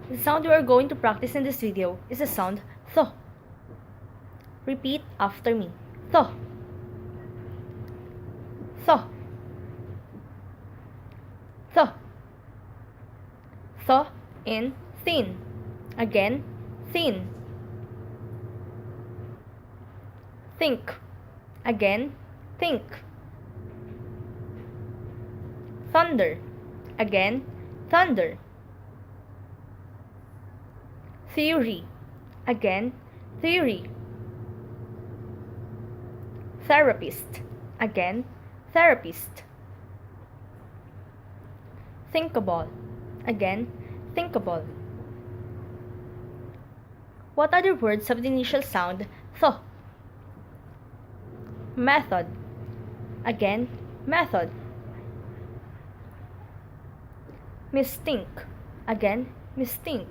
The sound we are going to practice in this video is the sound th. Repeat after me. Th. Th. Th. Th in thin. Again, thin. Think. Again, think. Thunder. Again, thunder. Theory. Again, theory. Therapist. Again, therapist. Thinkable. Again, thinkable. What other words have the initial sound th? Method. Again, method. Mistink. Again, mistink.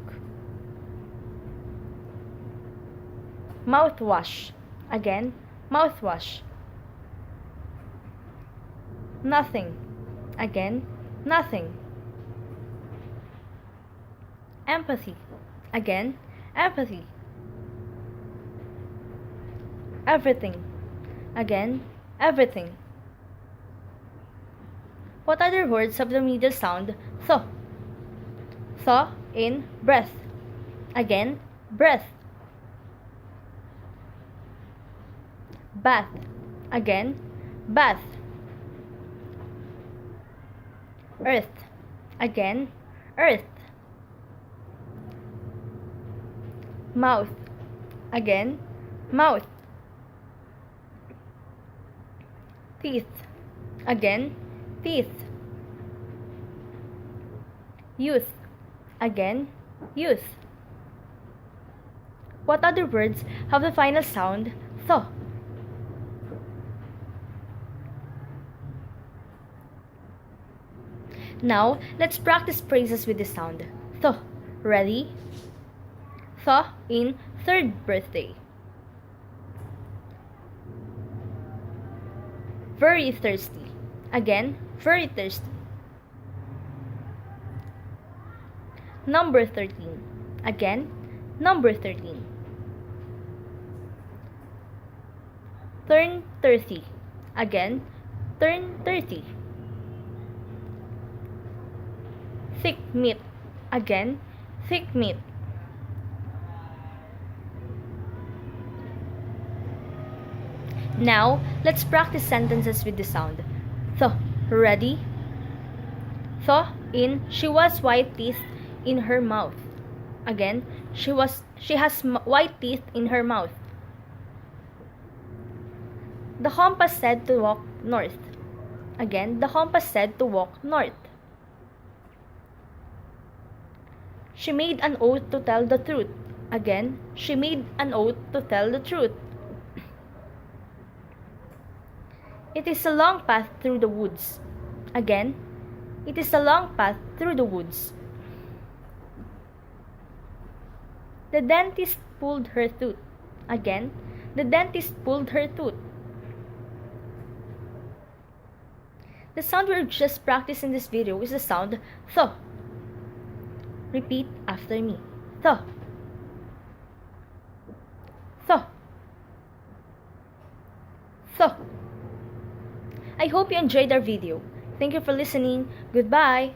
Mouthwash. Again, mouthwash. Nothing. Again, nothing. Empathy. Again, empathy. Everything. Again, everything. What other words have the middle sound th? Th in breath. Again, breath. Bath. Again, bath. Earth. Again, earth. Mouth. Again, mouth. Teeth. Again, teeth. Youth. Again, youth. What other words have the final sound th? Now, let's practice phrases with the sound th. Ready? Th in third birthday. Very thirsty. Again, very thirsty. Number 13. Again, number 13. Turn 30. Again, turn 30. Thick meat. Again, thick meat. Now, let's practice sentences with the sound th. Ready? Th in she was white teeth in her mouth. Again, she has white teeth in her mouth. The compass said to walk north. Again, the compass said to walk north. She made an oath to tell the truth. Again, she made an oath to tell the truth. It is a long path through the woods. Again, it is a long path through the woods. The dentist pulled her tooth. Again, the dentist pulled her tooth. The sound we just practiced in this video is the sound th. Repeat after me. Th. Th. Th. I hope you enjoyed our video. Thank you for listening. Goodbye.